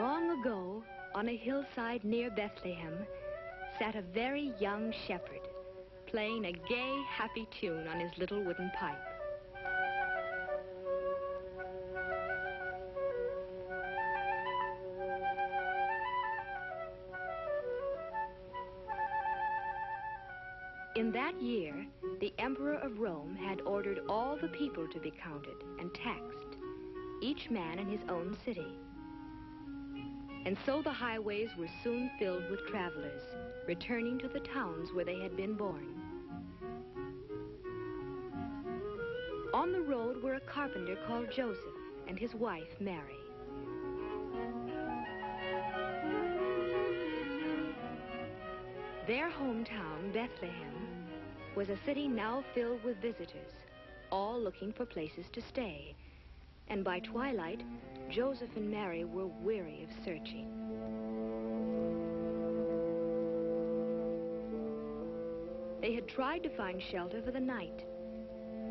Long ago, on a hillside near Bethlehem, sat a very young shepherd, playing a gay, happy tune on his little wooden pipe. In that year, the Emperor of Rome had ordered all the people to be counted and taxed, each man in his own city. And so the highways were soon filled with travelers, returning to the towns where they had been born. On the road were a carpenter called Joseph and his wife, Mary. Their hometown, Bethlehem, was a city now filled with visitors, all looking for places to stay. And by twilight, Joseph and Mary were weary of searching. They had tried to find shelter for the night,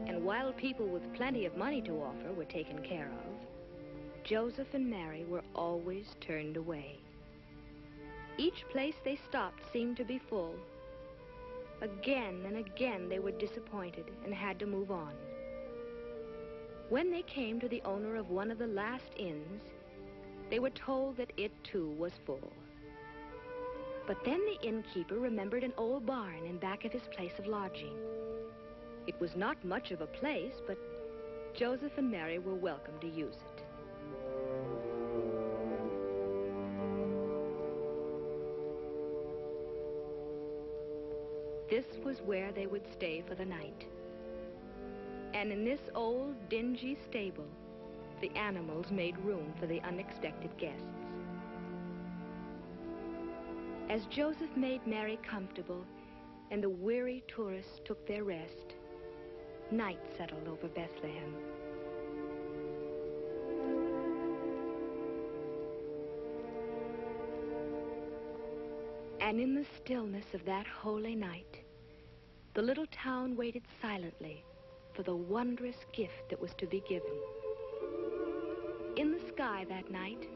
and while people with plenty of money to offer were taken care of, Joseph and Mary were always turned away. Each place they stopped seemed to be full. Again and again they were disappointed and had to move on. When they came to the owner of one of the last inns, they were told that it too was full. But then the innkeeper remembered an old barn in back of his place of lodging. It was not much of a place, but Joseph and Mary were welcome to use it. This was where they would stay for the night. And in this old, dingy stable, the animals made room for the unexpected guests. As Joseph made Mary comfortable and the weary tourists took their rest, night settled over Bethlehem. And in the stillness of that holy night, the little town waited silently for the wondrous gift that was to be given. In the sky that night,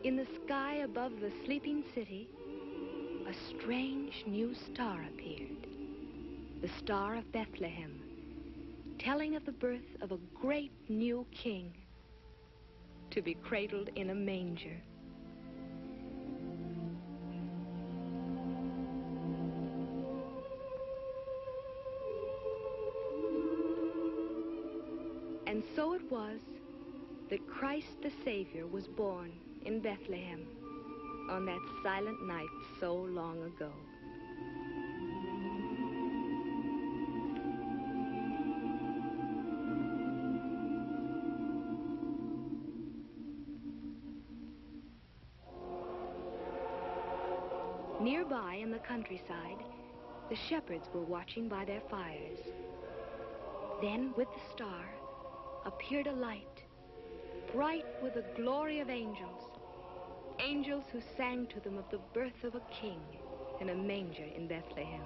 in the sky above the sleeping city, a strange new star appeared, the Star of Bethlehem, telling of the birth of a great new king to be cradled in a manger. And so it was that Christ the Savior was born in Bethlehem on that silent night so long ago. Nearby in the countryside, the shepherds were watching by their fires. Then, with the star, appeared a light, bright with the glory of angels, angels who sang to them of the birth of a king in a manger in Bethlehem.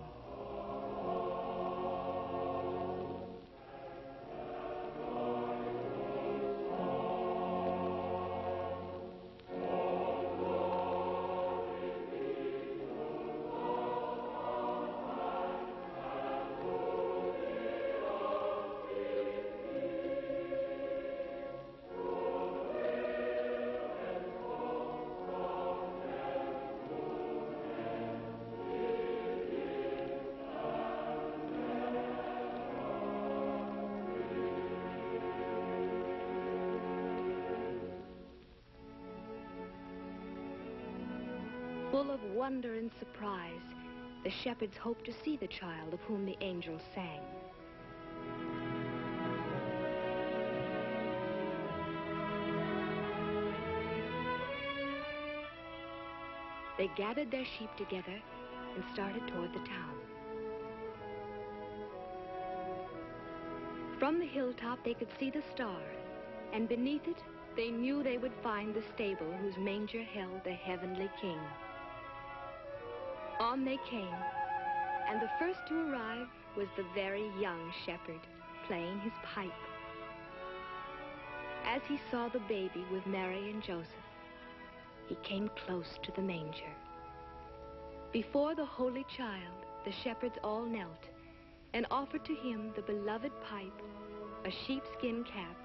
Full of wonder and surprise, the shepherds hoped to see the child of whom the angels sang. They gathered their sheep together and started toward the town. From the hilltop, they could see the star, and beneath it, they knew they would find the stable whose manger held the heavenly king. On they came, and the first to arrive was the very young shepherd, playing his pipe. As he saw the baby with Mary and Joseph, he came close to the manger. Before the holy child, the shepherds all knelt and offered to him the beloved pipe, a sheepskin cap,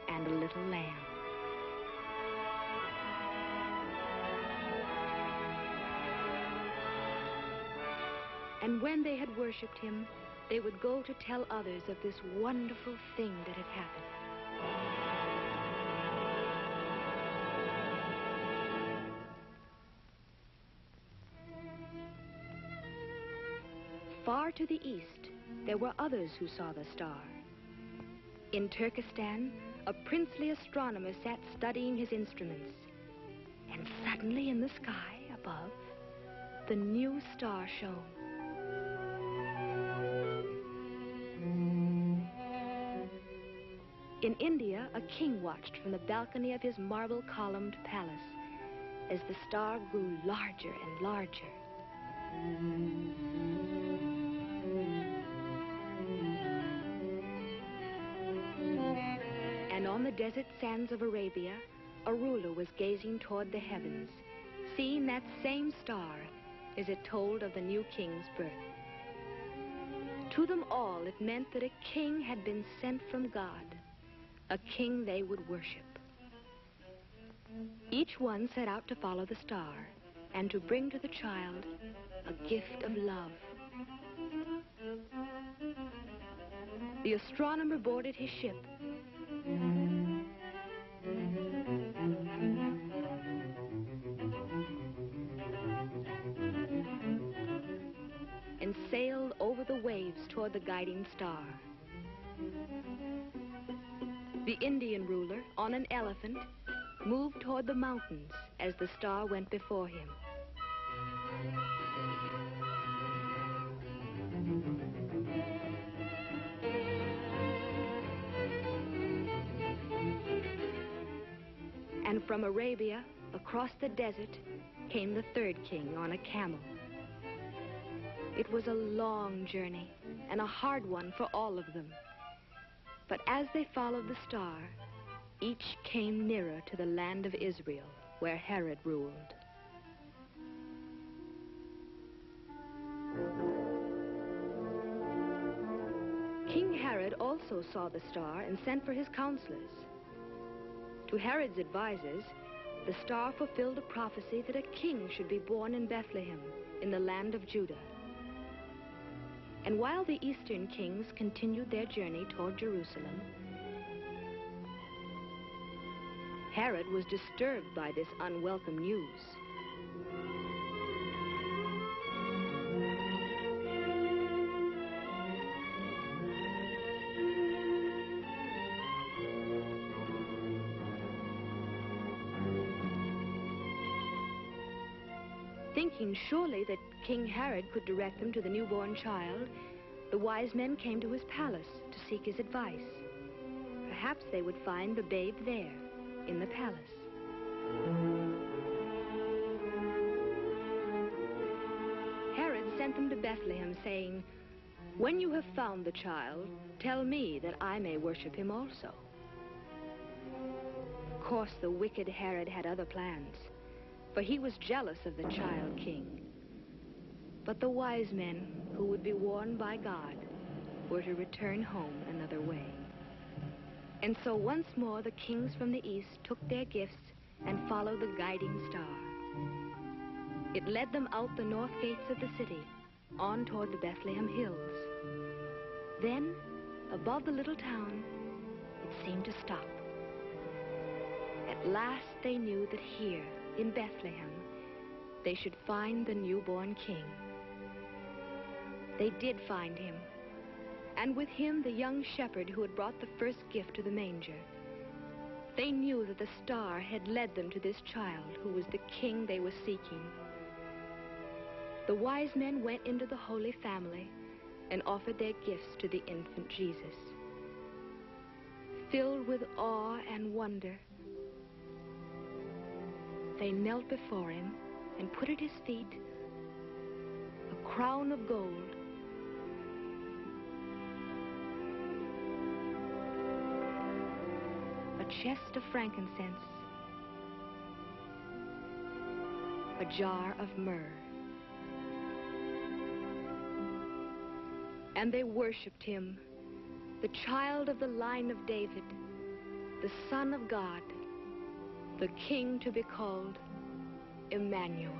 and a little lamb. And when they had worshipped him, they would go to tell others of this wonderful thing that had happened. Far to the east, there were others who saw the star. In Turkestan, a princely astronomer sat studying his instruments. And suddenly in the sky above, the new star shone. In India, a king watched from the balcony of his marble-columned palace as the star grew larger and larger. And on the desert sands of Arabia, a ruler was gazing toward the heavens, seeing that same star as it told of the new king's birth. To them all, it meant that a king had been sent from God, a king they would worship. Each one set out to follow the star and to bring to the child a gift of love. The astronomer boarded his ship and sailed over the waves toward the guiding star. The Indian ruler, on an elephant, moved toward the mountains as the star went before him. And from Arabia, across the desert, came the third king on a camel. It was a long journey and a hard one for all of them. But as they followed the star, each came nearer to the land of Israel, where Herod ruled. King Herod also saw the star and sent for his counselors. To Herod's advisors, the star fulfilled a prophecy that a king should be born in Bethlehem, in the land of Judah. And while the eastern kings continued their journey toward Jerusalem, Herod was disturbed by this unwelcome news. Thinking surely that King Herod could direct them to the newborn child, the wise men came to his palace to seek his advice. Perhaps they would find the babe there, in the palace. Herod sent them to Bethlehem, saying, "When you have found the child, tell me that I may worship him also." Of course, the wicked Herod had other plans, for he was jealous of the child king. But the wise men, who would be warned by God, were to return home another way. And so once more the kings from the east took their gifts and followed the guiding star. It led them out the north gates of the city, on toward the Bethlehem hills. Then, above the little town, it seemed to stop. At last they knew that here, in Bethlehem, they should find the newborn king. They did find him, and with him the young shepherd who had brought the first gift to the manger. They knew that the star had led them to this child who was the king they were seeking. The wise men went into the Holy Family and offered their gifts to the infant Jesus. Filled with awe and wonder, they knelt before him and put at his feet a crown of gold, a chest of frankincense, a jar of myrrh. And they worshipped him, the child of the line of David, the Son of God, the King to be called Emmanuel.